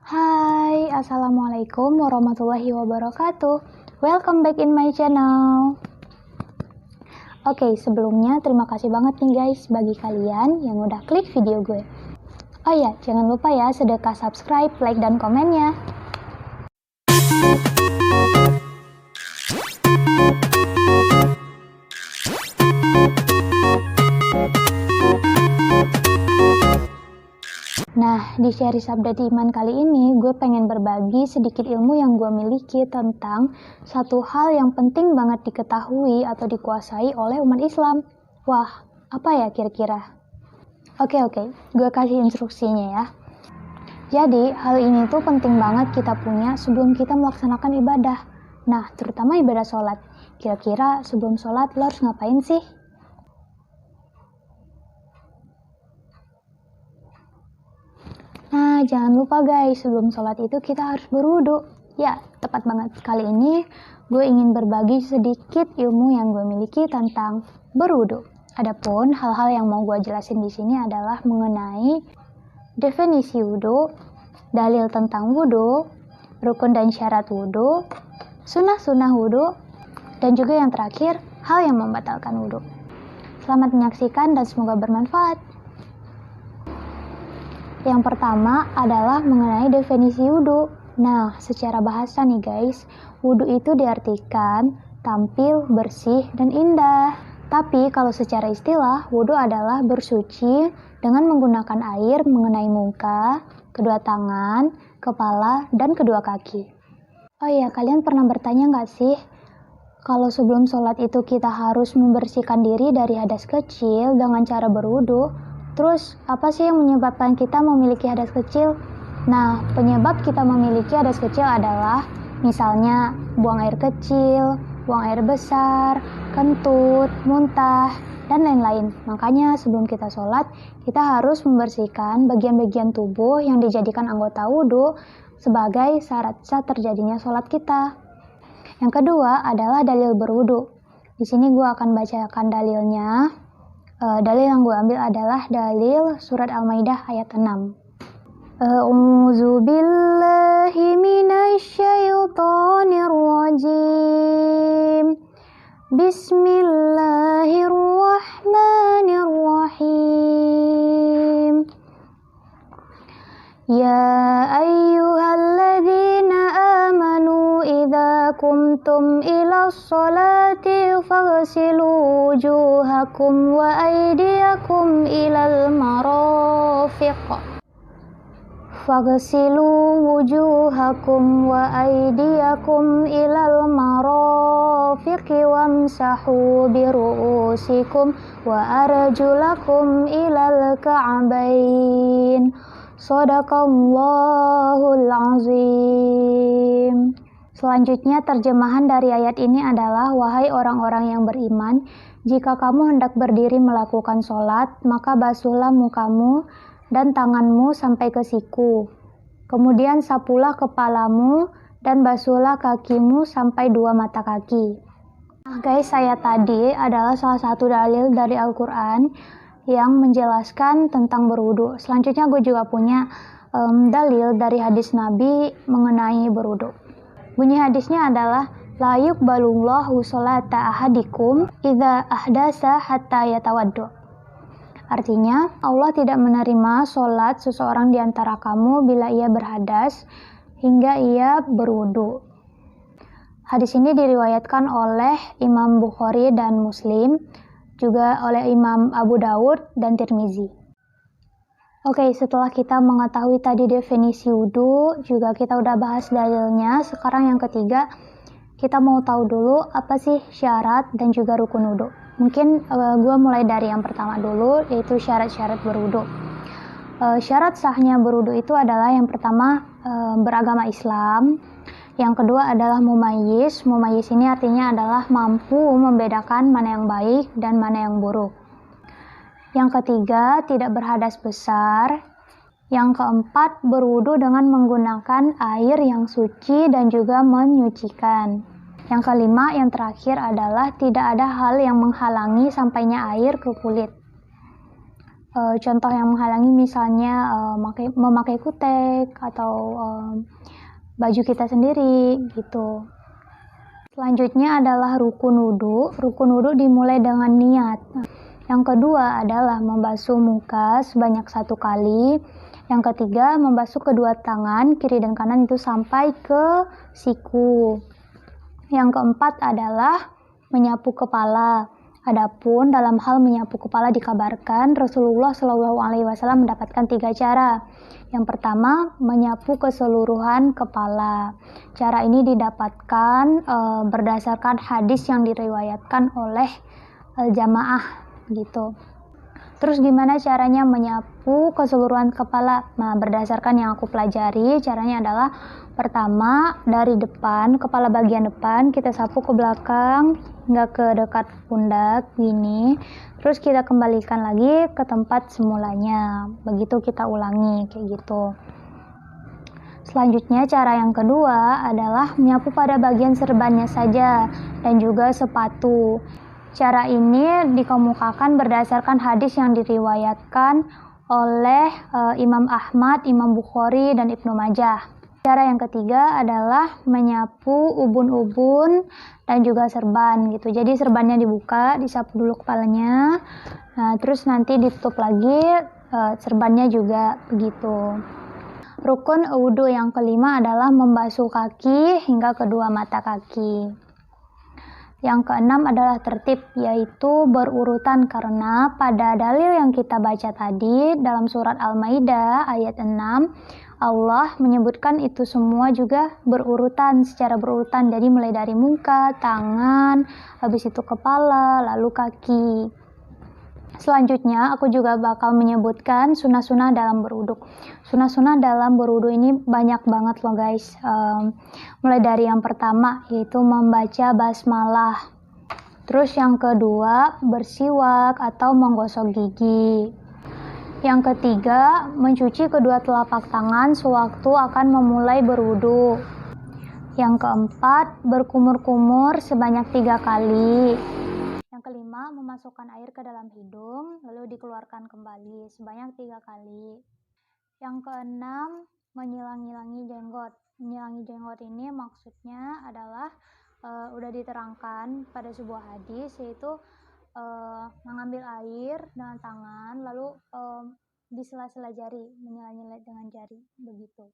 Hai, Assalamualaikum warahmatullahi wabarakatuh. Welcome back in my channel. Oke, sebelumnya terima kasih banget nih guys bagi kalian yang udah klik video gue. Oh iya, jangan lupa ya sedekah subscribe, like, dan komennya. Nah, di seri Sabda Iman kali ini, gue pengen berbagi sedikit ilmu yang gue miliki tentang satu hal yang penting banget diketahui atau dikuasai oleh umat Islam. Wah, apa ya kira-kira? Oke, gue kasih instruksinya ya. Jadi, hal ini tuh penting banget kita punya sebelum kita melaksanakan ibadah. Nah, terutama ibadah sholat. Kira-kira sebelum sholat lo harus ngapain sih? Nah, jangan lupa guys, sebelum sholat itu kita harus berwudu. Ya, tepat banget. Kali ini gue ingin berbagi sedikit ilmu yang gue miliki tentang berwudu. Adapun hal-hal yang mau gue jelasin di sini adalah mengenai definisi wudu, dalil tentang wudu, rukun dan syarat wudu, sunnah-sunnah wudu, dan juga yang terakhir, hal yang membatalkan wudu. Selamat menyaksikan dan semoga bermanfaat. Yang pertama adalah mengenai definisi wudu. Nah, secara bahasa nih guys, wudu itu diartikan tampil, bersih, dan indah. Tapi kalau secara istilah, wudu adalah bersuci dengan menggunakan air mengenai muka, kedua tangan, kepala, dan kedua kaki. Oh iya, kalian pernah bertanya nggak sih, kalau sebelum sholat itu kita harus membersihkan diri dari hadas kecil dengan cara berwudu? Terus, apa sih yang menyebabkan kita memiliki hadas kecil? Nah, penyebab kita memiliki hadas kecil adalah misalnya buang air kecil, buang air besar, kentut, muntah, dan lain-lain. Makanya sebelum kita sholat, kita harus membersihkan bagian-bagian tubuh yang dijadikan anggota wudhu sebagai syarat sah terjadinya sholat kita. Yang kedua adalah dalil berwudhu. Di sini gue akan bacakan dalilnya. Dalil yang gue ambil adalah dalil surat Al-Maidah ayat 6. A'udzu billahi minasyaitonir rajim. Bismillahirrahmanirrahim. Ya ayyuhalladzina amanu idza kumtum ila sholati faghsilu wujuhakum wa aydiyakum ilal marafiq. Faghsilu wujuhakum wa aydiyakum ilal marafiq wamsahu biru'usikum wa arjulakum ilal ka'bain. Shadaqallahul azim. Selanjutnya terjemahan dari ayat ini adalah, wahai orang-orang yang beriman, jika kamu hendak berdiri melakukan sholat, maka basuhlah mukamu dan tanganmu sampai ke siku. Kemudian sapulah kepalamu dan basuhlah kakimu sampai dua mata kaki. Nah guys, ayat tadi adalah salah satu dalil dari Al-Quran yang menjelaskan tentang berwudu. Selanjutnya gue juga punya dalil dari hadis Nabi mengenai berwudu. Bunyi hadisnya adalah, la yuqbalullahu sholata ahadikum idza ahdasa hatta yatawaddu. Artinya, Allah tidak menerima sholat seseorang di antara kamu bila ia berhadas hingga ia berwudu. Hadis ini diriwayatkan oleh Imam Bukhari dan Muslim, juga oleh Imam Abu Dawud dan Tirmizi. Oke, setelah kita mengetahui tadi definisi wudu, juga kita udah bahas dalilnya. Sekarang yang ketiga, kita mau tahu dulu apa sih syarat dan juga rukun wudu. Mungkin gue mulai dari yang pertama dulu, yaitu syarat-syarat berwudu. Syarat sahnya berwudu itu adalah yang pertama beragama Islam. Yang kedua adalah mumayyiz. Mumayyiz ini artinya adalah mampu membedakan mana yang baik dan mana yang buruk. Yang ketiga, tidak berhadas besar. Yang keempat, berwudu dengan menggunakan air yang suci dan juga menyucikan. Yang kelima, yang terakhir adalah tidak ada hal yang menghalangi sampainya air ke kulit. Contoh yang menghalangi misalnya memakai kutek atau baju kita sendiri gitu. Selanjutnya adalah rukun wudhu. Rukun wudhu dimulai dengan niat. Yang kedua adalah membasuh muka sebanyak 1 kali. Yang ketiga, membasuh kedua tangan kiri dan kanan itu sampai ke siku. Yang keempat adalah menyapu kepala. Adapun dalam hal menyapu kepala dikabarkan Rasulullah Shallallahu Alaihi Wasallam mendapatkan 3 cara. Yang pertama, menyapu keseluruhan kepala. Cara ini didapatkan berdasarkan hadis yang diriwayatkan oleh jamaah gitu. Terus gimana caranya menyapu keseluruhan kepala? Nah, berdasarkan yang aku pelajari, caranya adalah pertama dari depan, kepala bagian depan kita sapu ke belakang hingga ke dekat pundak gini. Terus kita kembalikan lagi ke tempat semulanya. Begitu kita ulangi kayak gitu. Selanjutnya cara yang kedua adalah menyapu pada bagian serbannya saja dan juga sepatu. Cara ini dikemukakan berdasarkan hadis yang diriwayatkan oleh Imam Ahmad, Imam Bukhari, dan Ibnu Majah. Cara yang ketiga adalah menyapu ubun-ubun dan juga serban gitu. Jadi serbannya dibuka, disapu dulu kepalanya, terus nanti ditutup lagi serbannya juga begitu. Rukun wudhu yang kelima adalah membasuh kaki hingga kedua mata kaki. Yang keenam adalah tertib, yaitu berurutan karena pada dalil yang kita baca tadi dalam surat Al-Maidah ayat 6, Allah menyebutkan itu semua juga secara berurutan. Jadi mulai dari muka, tangan, habis itu kepala, lalu kaki. Selanjutnya aku juga bakal menyebutkan sunah-sunah dalam berwudu. Sunah-sunah dalam berwudu ini banyak banget loh guys. Mulai dari yang pertama yaitu membaca basmalah. Terus yang kedua bersiwak atau menggosok gigi. Yang ketiga mencuci kedua telapak tangan sewaktu akan memulai berwudu. Yang keempat berkumur-kumur sebanyak 3 kali. Yang kelima, memasukkan air ke dalam hidung, lalu dikeluarkan kembali sebanyak 3 kali. Yang keenam, menyilang-nyilangi jenggot. Menyilangi jenggot ini maksudnya adalah udah diterangkan pada sebuah hadis, yaitu mengambil air dengan tangan, lalu di sela-sela jari, menyilang-nyilang dengan jari, begitu.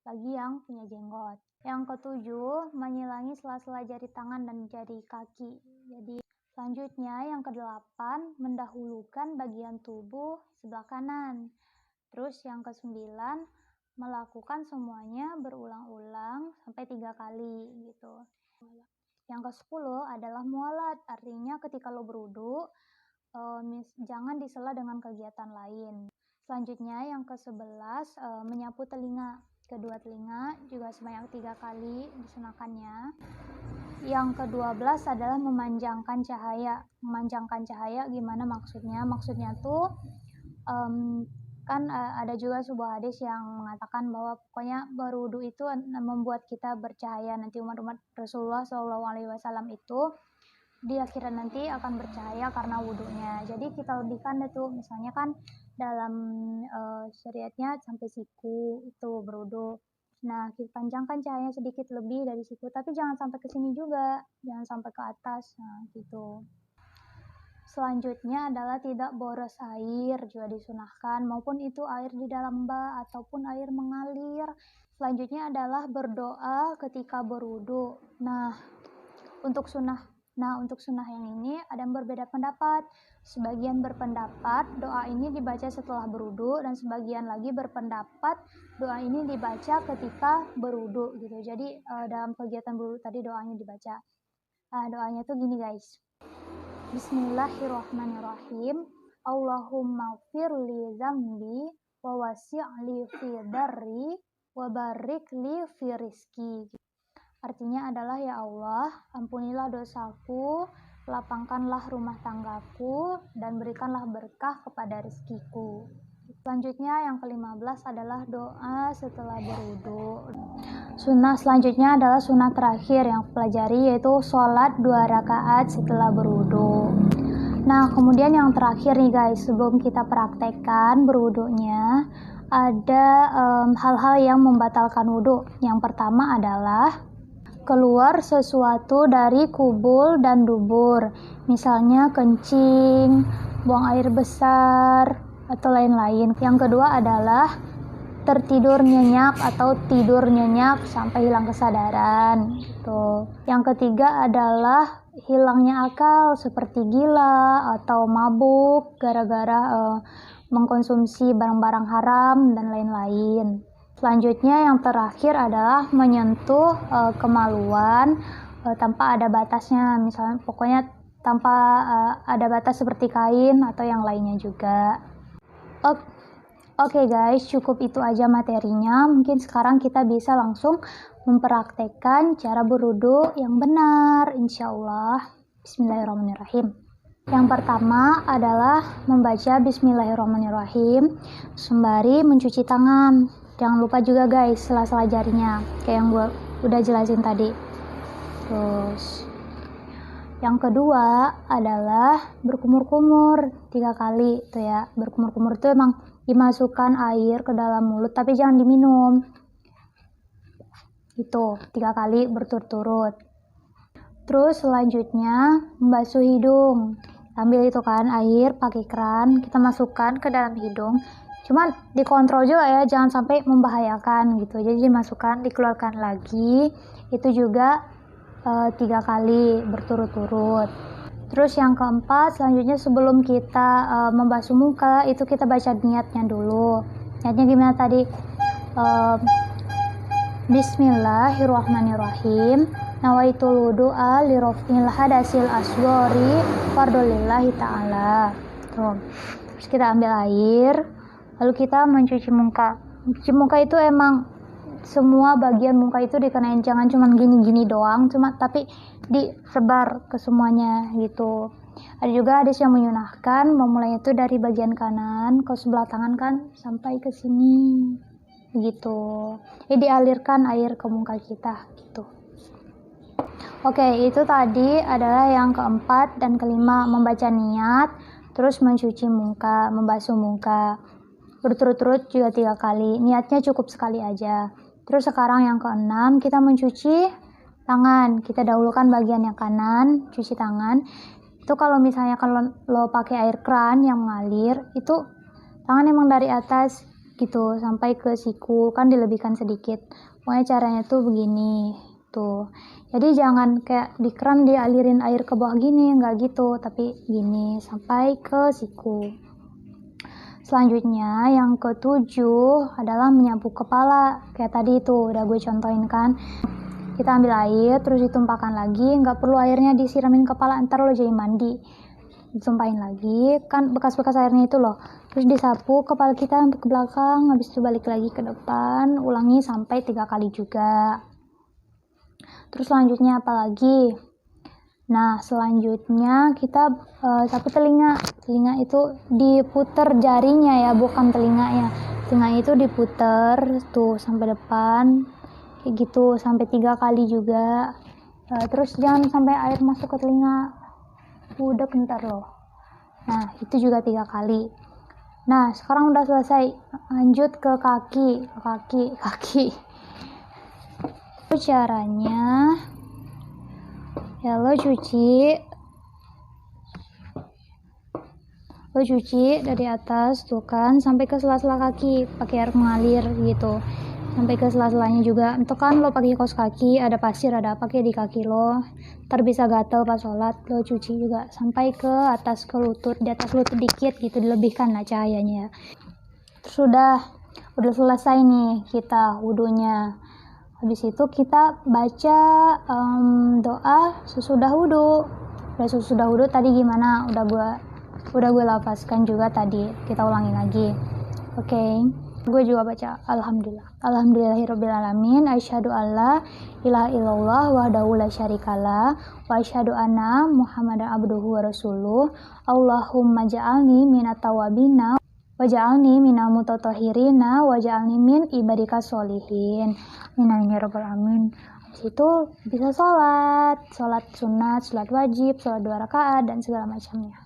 Bagi yang punya jenggot. Yang ketujuh, menyilangi sela-sela jari tangan dan jari kaki. Jadi selanjutnya yang kedelapan, mendahulukan bagian tubuh sebelah kanan. Terus yang kesembilan, melakukan semuanya berulang-ulang sampai 3 kali gitu. Yang ke-10 adalah mualat, artinya ketika lo berwudu jangan disela dengan kegiatan lain. Selanjutnya yang ke-11, menyapu telinga. Kedua telinga juga sebanyak 3 kali disunahkannya. Yang ke-12 adalah memanjangkan cahaya. Memanjangkan cahaya gimana maksudnya? Maksudnya tuh kan ada juga sebuah hadis yang mengatakan bahwa pokoknya berwudu itu membuat kita bercahaya. Nanti umat-umat Rasulullah SAW itu di akhirat nanti akan bercahaya karena wudunya. Jadi kita lebihkan itu, misalnya kan dalam syariatnya sampai siku itu berwudu. Nah, kita panjangkan cahayanya sedikit lebih dari siku, tapi jangan sampai ke sini juga, jangan sampai ke atas. Nah, gitu. Selanjutnya adalah tidak boros air, juga disunahkan, maupun itu air di dalam bak ataupun air mengalir. Selanjutnya adalah berdoa ketika berwudu. Nah, untuk sunnah yang ini ada yang berbeda pendapat. Sebagian berpendapat doa ini dibaca setelah berwudu, dan sebagian lagi berpendapat doa ini dibaca ketika berwudu gitu. Jadi dalam kegiatan berwudu tadi doanya dibaca. Doanya tuh gini guys. Bismillahirrahmanirrahim. Allahumma firli zambi wa wasi'li fi darri wa barik li fi rizki. Artinya adalah, ya Allah, ampunilah dosaku, lapangkanlah rumah tanggaku, dan berikanlah berkah kepada rezekiku. Selanjutnya yang ke-15 adalah doa setelah berwudu. Sunnah selanjutnya adalah sunnah terakhir yang pelajari, yaitu sholat 2 rakaat setelah berwudu. Nah, kemudian yang terakhir nih guys, sebelum kita praktekkan berwudunya, ada hal-hal yang membatalkan wudhu. Yang pertama adalah keluar sesuatu dari kubul dan dubur, misalnya kencing, buang air besar, atau lain-lain. Yang kedua adalah tertidur nyenyak atau tidur nyenyak sampai hilang kesadaran. Tuh. Yang ketiga adalah hilangnya akal seperti gila atau mabuk gara-gara mengkonsumsi barang-barang haram dan lain-lain. Selanjutnya yang terakhir adalah menyentuh kemaluan tanpa ada batasnya, misalnya pokoknya tanpa ada batas seperti kain atau yang lainnya juga. Oke guys, cukup itu aja materinya. Mungkin sekarang kita bisa langsung mempraktekkan cara berwudu yang benar, insya Allah. Bismillahirrahmanirrahim. Yang pertama adalah membaca Bismillahirrahmanirrahim sembari mencuci tangan. Jangan lupa juga guys, sela-sela jarinya, kayak yang gue udah jelasin tadi. Terus yang kedua adalah berkumur-kumur 3 kali tuh ya. Berkumur-kumur itu emang dimasukkan air ke dalam mulut tapi jangan diminum. Itu 3 kali berturut-turut. Terus selanjutnya membasuh hidung. Ambil itu kan air pakai keran, kita masukkan ke dalam hidung. Cuman dikontrol juga ya, jangan sampai membahayakan gitu. Jadi dimasukkan, dikeluarkan lagi. Itu juga 3 kali berturut-turut. Terus yang keempat, selanjutnya sebelum kita membasuh muka, itu kita baca niatnya dulu. Niatnya gimana tadi? Bismillahirrahmanirrahim. Nawaitul wudu'a li raf'il hadasil asghari fardolillahi ta'ala. Tuh. Terus kita ambil air, lalu kita mencuci muka. Mencuci muka itu emang semua bagian muka itu dikenain, jangan cuma gini-gini doang, tapi disebar ke semuanya gitu. Ada juga hadis yang menyunahkan memulai itu dari bagian kanan ke sebelah tangan kan sampai ke sini gitu. Jadi dialirkan air ke muka kita gitu. Oke, itu tadi adalah yang keempat dan kelima, membaca niat, terus mencuci muka, membasuh muka. Berturut-turut juga 3 kali. Niatnya cukup sekali aja. Terus sekarang yang keenam, kita mencuci tangan. Kita dahulukan bagian yang kanan, cuci tangan. Itu kalau misalnya kalau lo pakai air keran yang mengalir, itu tangan emang dari atas gitu sampai ke siku, kan dilebihkan sedikit. Pokoknya caranya tuh begini tuh. Jadi jangan kayak di keran dialirin air ke bawah gini, enggak gitu, tapi gini sampai ke siku. Selanjutnya yang ketujuh adalah menyapu kepala. Kayak tadi itu udah gue contohin kan. Kita ambil air terus ditumpahkan lagi, nggak perlu airnya disiramin kepala, ntar lo jadi mandi. Ditumpahin lagi, kan bekas-bekas airnya itu loh. Terus disapu kepala kita untuk ke belakang, habis itu balik lagi ke depan, ulangi sampai 3 kali juga. Terus selanjutnya apa lagi? Nah, selanjutnya kita sapu telinga. Telinga itu diputer jarinya ya, bukan telinganya. Telinga itu diputer tuh sampai depan, kayak gitu sampai 3 kali juga. Terus jangan sampai air masuk ke telinga, udah bentar loh. Nah, itu juga 3 kali. Nah, sekarang udah selesai. Lanjut ke kaki. Itu caranya ya, lo cuci dari atas tuh kan sampai ke sela-sela kaki pakai air mengalir gitu, sampai ke sela-selanya juga. Itu kan lo pakai kaos kaki, ada pasir ada apa kayak di kaki lo, ntar bisa gatel pas sholat. Lo cuci juga sampai ke atas, ke lutut, di atas lutut dikit gitu, dilebihkan lah cahayanya. Terus udah selesai nih kita wudunya. Habis itu kita baca doa sesudah wudu. Sesudah wudu tadi gimana? Udah gue lafazkan juga tadi. Kita ulangi lagi. Oke. Gue juga baca Alhamdulillahirobbilalamin. Asyhadu alla ilaha illallah wahdahu la syarikalah wa asyhadu anna Muhammadan abduhu wa rasuluh. Allahumma ja'alni minat tawabina waj'alni minal mutatahhirina waj'alni min ibadika sholihin. Amin ya rabbal alamin. Habis itu bisa sholat sunat, sholat wajib, sholat 2 rakaat dan segala macamnya.